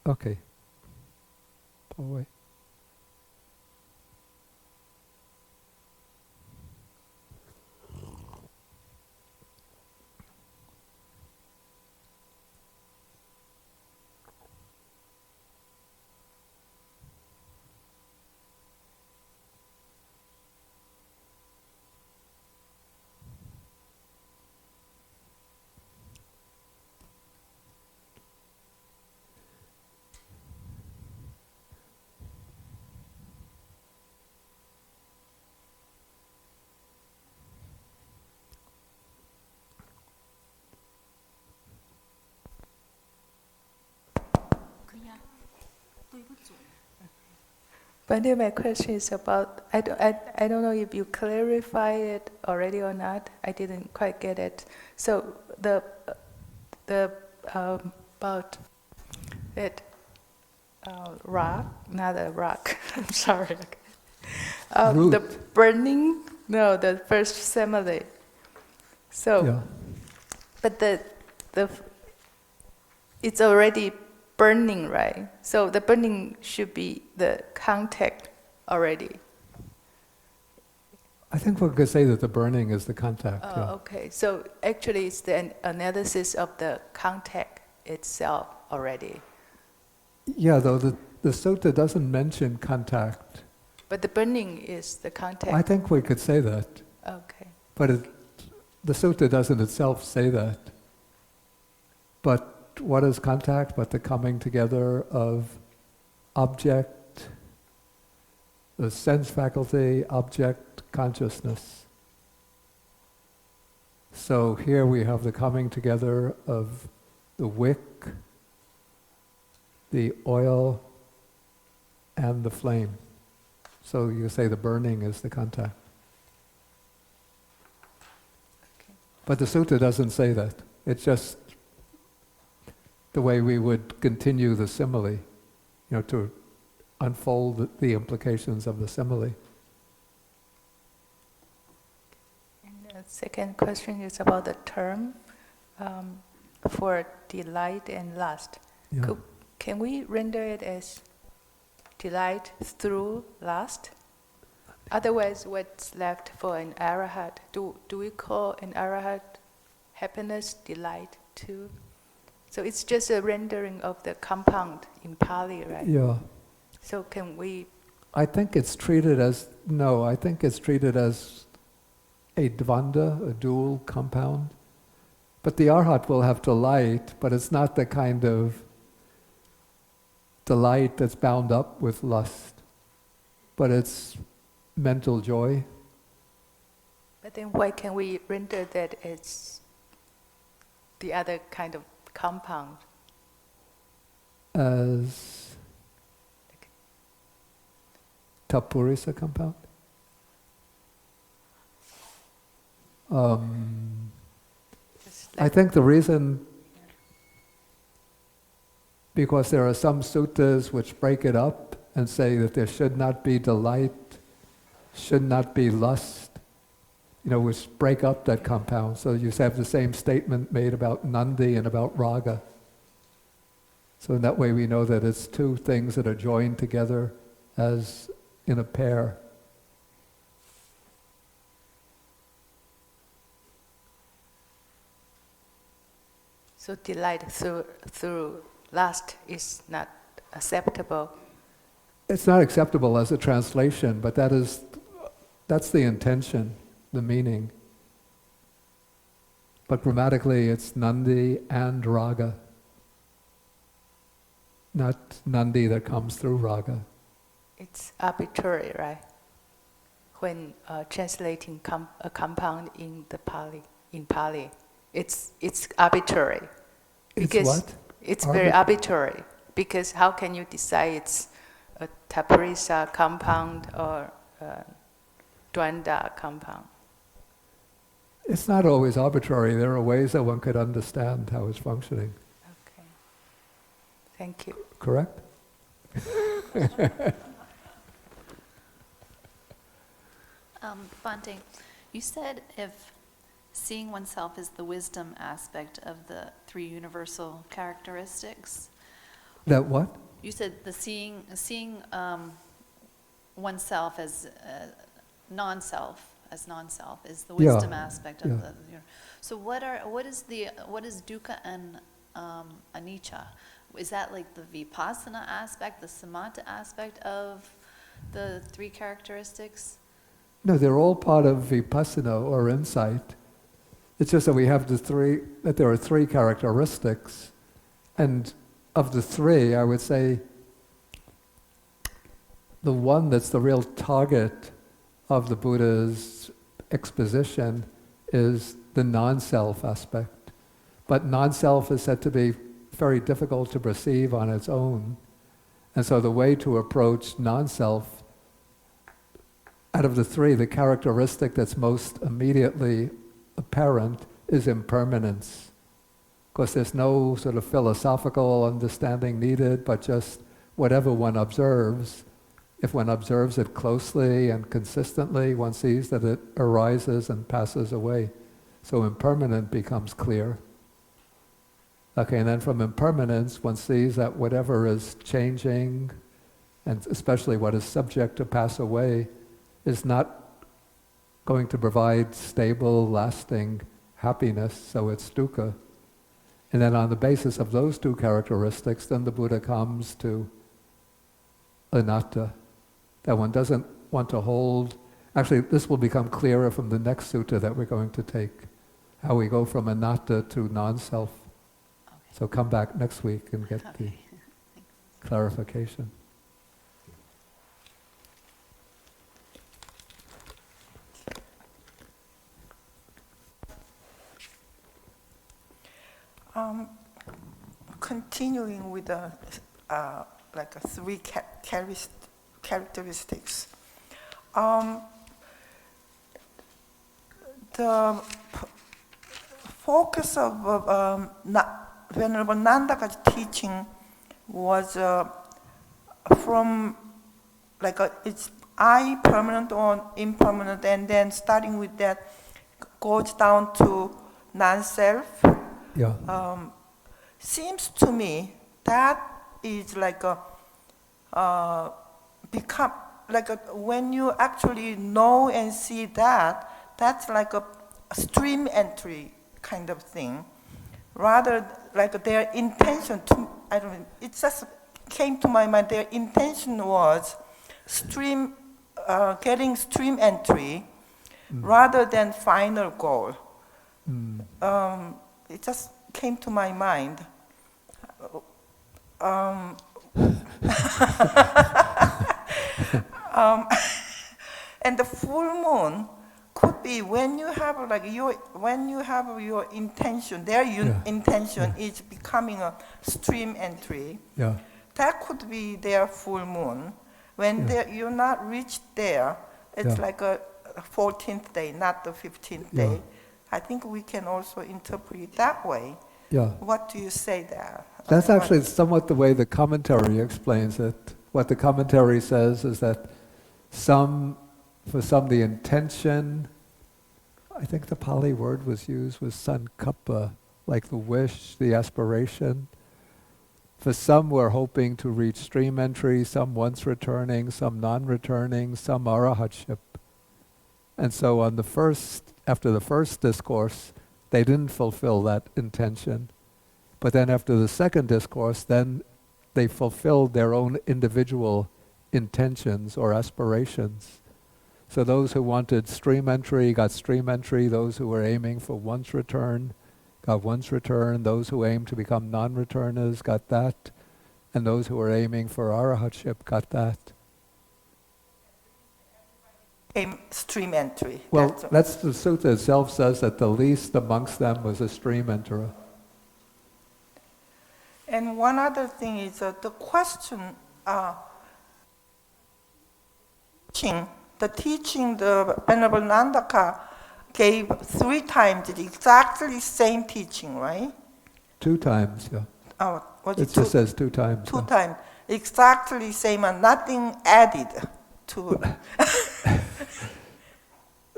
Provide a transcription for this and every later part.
Okay. Pull away. But then my question is about, I don't know if you clarify it already or not. I didn't quite get it. So the about that rock, not a rock. I'm sorry. The burning. No, the first simile. So, Yeah. but the it's already burning, right? So the burning should be the contact already. I think we could say that the burning is the contact. Oh, yeah. okay. So actually it's the analysis of the contact itself already. Yeah, though the sutta doesn't mention contact. But the burning is the contact. I think we could say that. Okay. But the sutta doesn't itself say that. But what is contact but the coming together of object, the sense faculty, object, consciousness. So here we have the coming together of the wick, the oil, and the flame. So you say the burning is the contact. Okay. But the sutta doesn't say that. It's just the way we would continue the simile, to unfold the implications of the simile. And the second question is about the term for delight and lust. Yeah. Can we render it as delight through lust? Otherwise, what's left for an arahat? Do we call an arahat happiness, delight too? So it's just a rendering of the compound in Pali, right? Yeah. So can we? I think it's treated as a dvanda, a dual compound. But the arhat will have delight, but it's not the kind of delight that's bound up with lust. But it's mental joy. But then why can we render that as the other kind of compound? As tapurisa compound? I think the reason, because there are some suttas which break it up and say that there should not be delight, should not be lust, which break up that compound. So you have the same statement made about nandi and about raga. So in that way we know that it's two things that are joined together as in a pair. So delight through lust is not acceptable. It's not acceptable as a translation, but that's the intention, the meaning. But grammatically it's nandi and raga, not nandi that comes through raga. It's arbitrary, right? When translating a compound in Pali, it's arbitrary. It's what? It's very arbitrary, because how can you decide it's a tapurisa compound or a dvanda compound? It's not always arbitrary. There are ways that one could understand how it's functioning. Okay. Thank you. Correct? Bhante, you said if seeing oneself is the wisdom aspect of the three universal characteristics, That what? You said the seeing oneself as non-self, is the Yeah, wisdom aspect of yeah. the. So what is dukkha and anicca? Is that like the vipassana aspect, the samatha aspect of the three characteristics? No, they're all part of vipassana or insight. It's just that there are three characteristics. And of the three, I would say the one that's the real target of the Buddha's exposition is the non-self aspect. But non-self is said to be very difficult to perceive on its own. And so the way to approach non-self, out of the three, the characteristic that's most immediately apparent is impermanence. Of course, there's no sort of philosophical understanding needed, but just whatever one observes, if one observes it closely and consistently, one sees that it arises and passes away. So impermanent becomes clear. Okay, and then from impermanence, one sees that whatever is changing, and especially what is subject to pass away, is not going to provide stable, lasting happiness, so it's dukkha. And then on the basis of those two characteristics, then the Buddha comes to anatta, that one doesn't want to hold. Actually, this will become clearer from the next sutta that we're going to take, how we go from anatta to non-self. Okay. So come back next week and get the Okay. clarification. Continuing with the three characteristics. The focus of Venerable Nandaka's teaching was from it's I permanent or impermanent, and then starting with that goes down to non-self. Yeah. Seems to me that is when you actually know and see that, that's like a stream entry kind of thing, rather like their intention it just came to my mind, their intention was getting stream entry rather than final goal. It just came to my mind. And the full moon could be when you have your intention, their intention is becoming a stream entry. Yeah. That could be their full moon. When you're not reached there, it's like a 14th day, not the 15th day. I think we can also interpret it that way. Yeah. What do you say there? That's actually somewhat the way the commentary explains it. What the commentary says is that for some the intention, I think the Pali word was used, was sankappa, like the wish, the aspiration. For some we're hoping to reach stream entry, some once returning, some non-returning, some arahatship. And so after the first discourse, they didn't fulfill that intention. But then after the second discourse, then they fulfilled their own individual intentions or aspirations. So those who wanted stream entry got stream entry, those who were aiming for once return got once return, those who aimed to become non-returners got that, and those who were aiming for arahatship got that. Stream entry. Well, that's the sutta itself says that the least amongst them was a stream enterer. And one other thing is the question, the teaching the Venerable Nandaka gave 3 times the exactly same teaching, right? 2 times, yeah. Oh, It just says 2 times. 2 times, exactly same and nothing added to.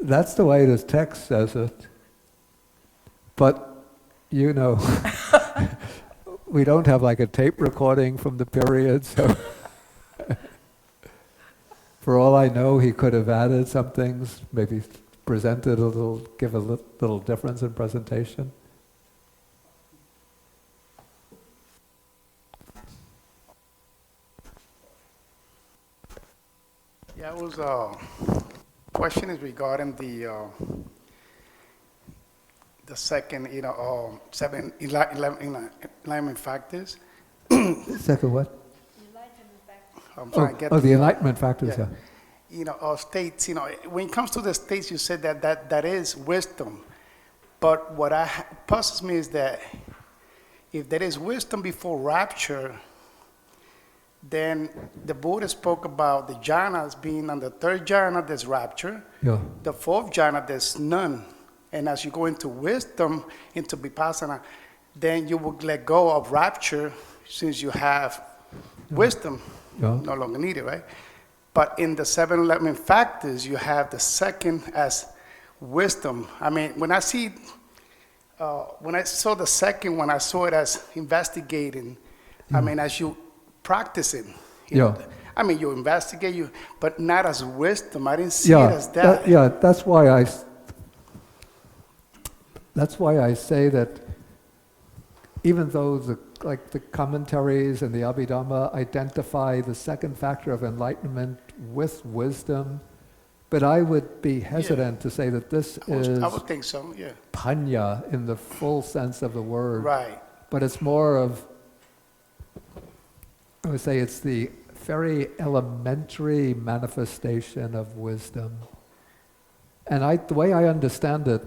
That's the way the text says it. But, we don't have like a tape recording from the period, so for all I know, he could have added some things, maybe presented a little, give a little difference in presentation. Yeah, it was question is regarding the second, 7 enlightenment factors. Second what? I'm trying to get the enlightenment factors, yeah. yeah. States, when it comes to the states, you said that is wisdom. But what puzzles me is that if there is wisdom before rapture, then the Buddha spoke about the jhanas being on the third jhana, there's rapture. Yeah. The fourth jhana, there's none. And as you go into wisdom, into vipassana, then you will let go of rapture since you have wisdom. Yeah. No longer needed, right? But in the 7 enlightenment factors, you have the second as wisdom. I mean, when I saw the second one, I saw it as investigating. I mean, as you practicing. Yeah. I mean, you investigate, but not as wisdom. I didn't see it as that. That's why I say that even though the commentaries and the Abhidhamma identify the second factor of enlightenment with wisdom, but I would be hesitant to say that this is I would think so, yeah. panya in the full sense of the word. Right. But it's more of, I would say it's the very elementary manifestation of wisdom. And the way I understand it,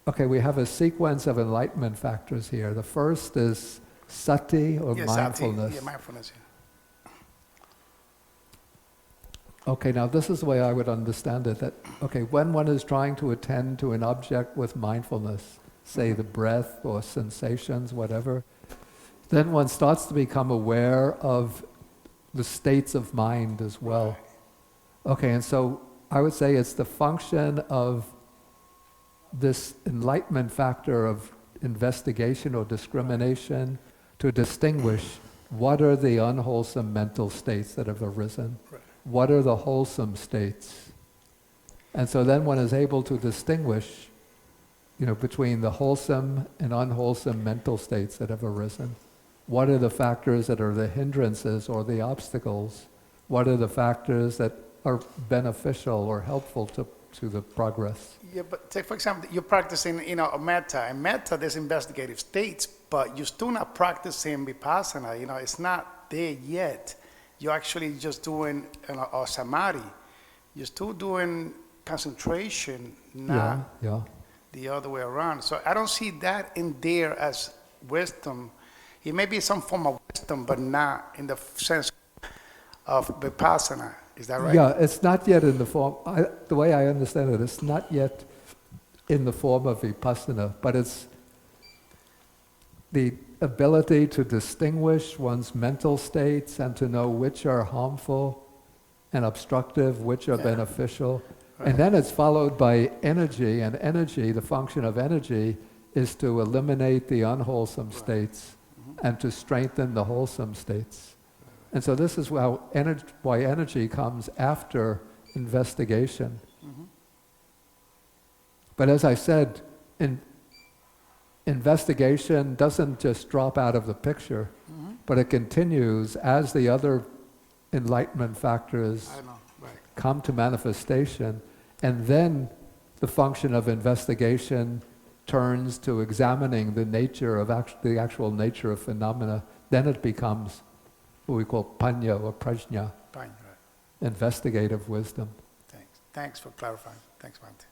okay, we have a sequence of enlightenment factors here. The first is sati, or mindfulness. Yeah, mindfulness, yeah. Okay, now this is the way I would understand it, that, okay, when one is trying to attend to an object with mindfulness, say the breath or sensations, whatever, then one starts to become aware of the states of mind as well. Okay, and so I would say it's the function of this enlightenment factor of investigation or discrimination to distinguish what are the unwholesome mental states that have arisen, what are the wholesome states. And so then one is able to distinguish, between the wholesome and unwholesome mental states that have arisen. What are the factors that are the hindrances or the obstacles? What are the factors that are beneficial or helpful to the progress? Yeah, but take, for example, you're practicing, a metta. And metta, there's investigative states, but you're still not practicing vipassana. It's not there yet. You're actually just doing a samadhi. You're still doing concentration, not the other way around. So I don't see that in there as wisdom. It may be some form of wisdom, but not in the sense of vipassana. Is that right? Yeah, it's not yet in the form, the way I understand it, it's not yet in the form of vipassana, but it's the ability to distinguish one's mental states and to know which are harmful and obstructive, which are beneficial. Right. And then it's followed by energy, and energy, the function of energy, is to eliminate the unwholesome states and to strengthen the wholesome states. And so this is why energy comes after investigation. But as I said, investigation doesn't just drop out of the picture, but it continues as the other enlightenment factors come to manifestation, and then the function of investigation turns to examining the nature of the actual nature of phenomena. Then it becomes what we call panya or prajna, investigative wisdom. Thanks for clarifying. Thanks, Bhante.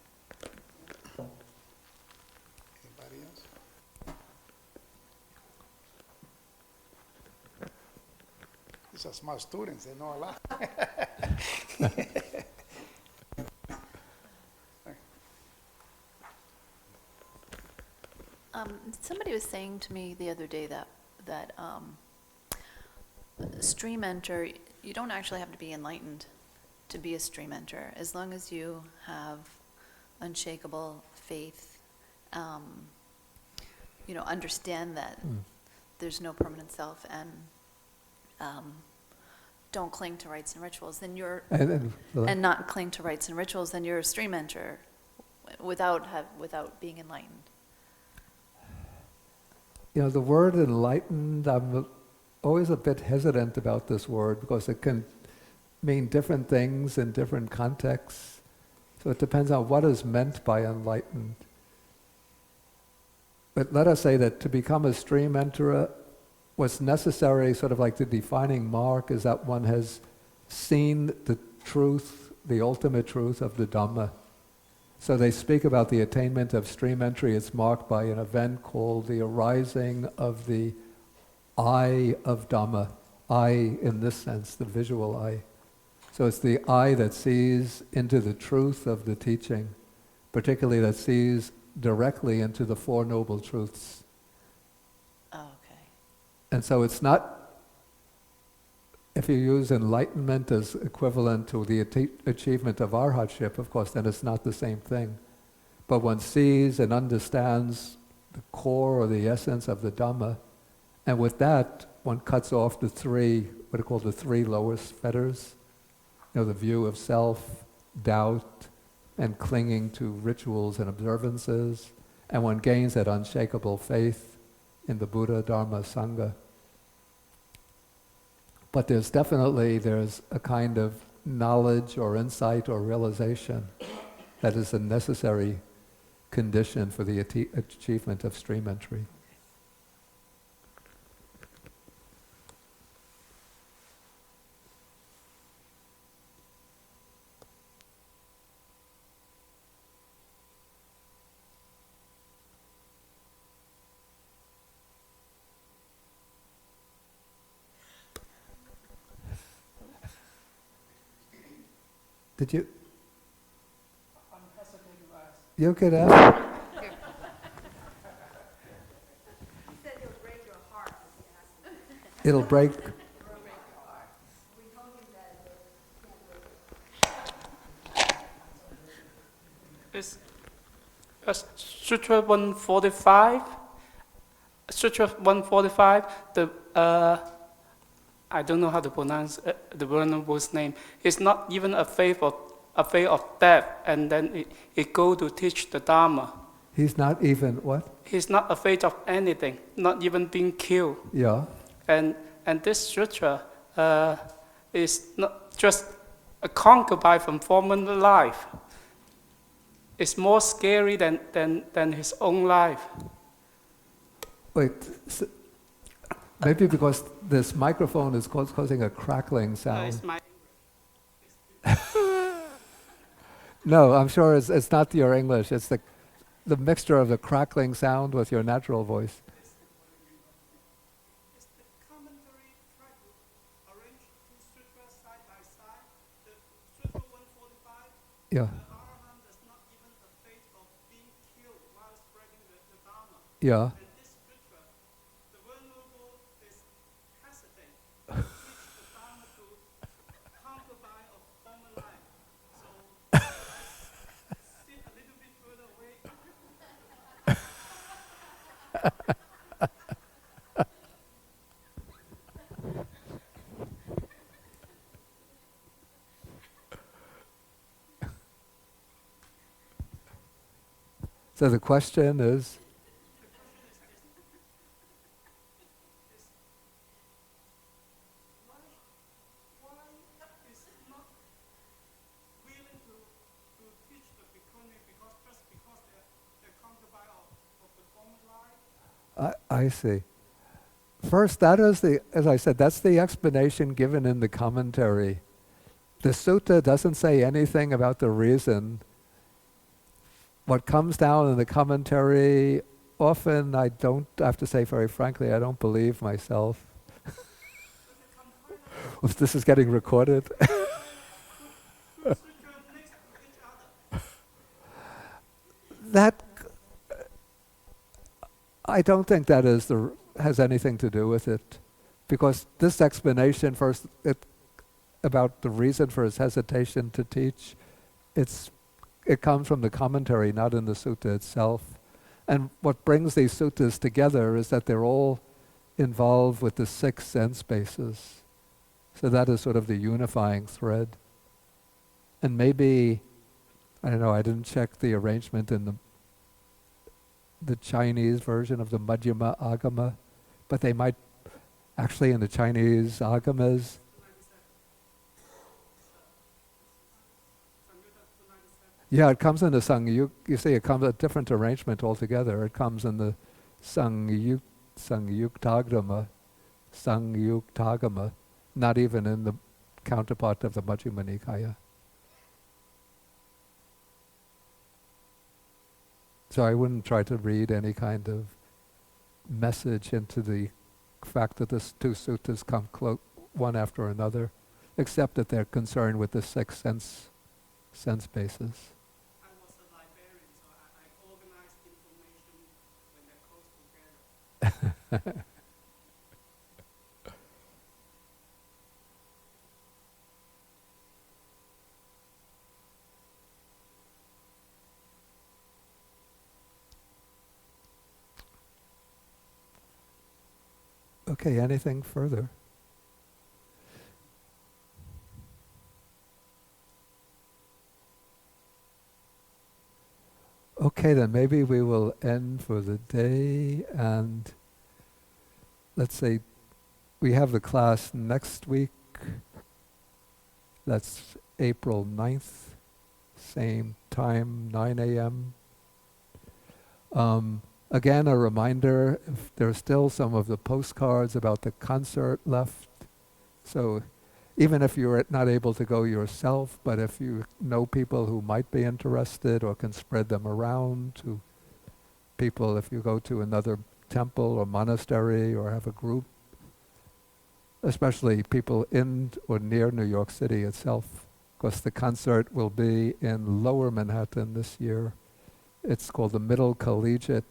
Anybody else? These are smart students. They know a lot. Somebody was saying to me the other day that stream enter, you don't actually have to be enlightened to be a stream enter, as long as you have unshakable faith, understand that there's no permanent self and don't cling to rites and rituals, then you're and not cling to rites and rituals, then you're a stream enterer without being enlightened. You know, the word enlightened, I'm always a bit hesitant about this word because it can mean different things in different contexts. So it depends on what is meant by enlightened. But let us say that to become a stream enterer, what's necessary, sort of like the defining mark, is that one has seen the truth, the ultimate truth of the Dhamma. So they speak about the attainment of stream entry. It's marked by an event called the arising of the eye of Dhamma. Eye in this sense, the visual eye. So it's the eye that sees into the truth of the teaching, particularly that sees directly into the Four Noble Truths. Oh, okay. And so it's not, if you use enlightenment as equivalent to the achievement of arhatship, of course, then it's not the same thing. But one sees and understands the core or the essence of the Dhamma, and with that, one cuts off the three, what are called the three lowest fetters. You know, the view of self, doubt, and clinging to rituals and observances, and one gains that unshakable faith in the Buddha, Dharma, Sangha. But there's a kind of knowledge or insight or realization that is a necessary condition for the achievement of stream entry. Did you? I'm hesitating to ask. You could ask. He said he'll break your heart if you ask him. It'll break. We told him that It's Sutra 145. Sutra 145, I don't know how to pronounce the Venerable's name. It's not even afraid of death, and then it go to teach the Dharma. He's not even what? He's not afraid of anything, not even being killed. Yeah. And this sutra is not just a concubine from former life. It's more scary than his own life. Wait. Maybe because this microphone is causing a crackling sound. It's my No, I'm sure it's not your English. It's the mixture of the crackling sound with your natural voice. It's the commentary try to arrange two sutras side by side. The Sutra 145, Yeah. the Arahant is not even afraid of being killed while spreading the Dharma. Yeah. And this sutra, the Venerable is hesitant to teach the Dharma to concubine of former life. So sit a little bit further away. So the question is, Why is not willing to teach the bhikkhuni because they're concubine of the former life? I see. First, that is as I said, that's the explanation given in the commentary. The sutta doesn't say anything about the reason. What comes down in the commentary, often I have to say very frankly, I don't believe myself. If this is getting recorded. That, I don't think that has anything to do with it. Because this explanation first, about the reason for his hesitation to teach, it comes from the commentary, not in the sutta itself. And what brings these suttas together is that they're all involved with the 6 sense bases. So that is sort of the unifying thread. And maybe, I don't know, I didn't check the arrangement in the Chinese version of the Madhyama Agama, but they might actually in the Chinese Agamas. Yeah, it comes in the Sangyuk. You see, it comes a different arrangement altogether. It comes in the Sangyuktagama, not even in the counterpart of the Majjhima Nikaya. So I wouldn't try to read any kind of message into the fact that the 2 suttas come one after another, except that they're concerned with the 6 sense bases. I was a librarian, so I organized information when they're close together. Okay, anything further? Okay, then maybe we will end for the day, and let's say we have the class next week. That's April 9th, same time, 9 a.m. Again, a reminder, if there's still some of the postcards about the concert left. So even if you're not able to go yourself, but if you know people who might be interested or can spread them around to people, if you go to another temple or monastery or have a group, especially people in or near New York City itself, because the concert will be in Lower Manhattan this year. It's called the Middle Collegiate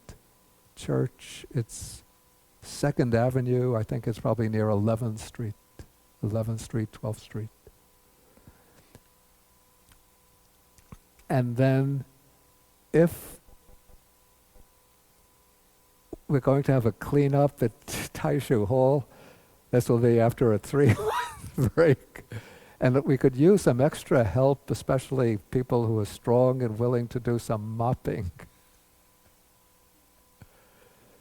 Church. It's 2nd Avenue. I think it's probably near 11th Street, 12th Street. And then if we're going to have a cleanup at Taishu Hall, this will be after a 3-month break. And that we could use some extra help, especially people who are strong and willing to do some mopping.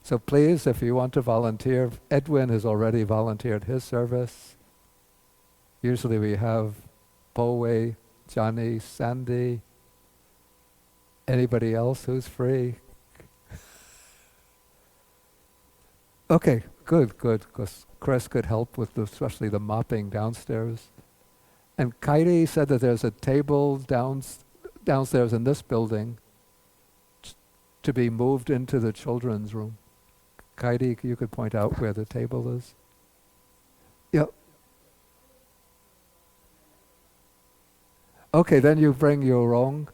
So please, if you want to volunteer, Edwin has already volunteered his service. Usually we have Bowe, Johnny, Sandy, anybody else who's free. Okay, good, because Chris could help with especially the mopping downstairs. And Kairi said that there's a table downstairs in this building to be moved into the children's room. Kairi, you could point out where the table is. Yep. Okay, then you bring your own.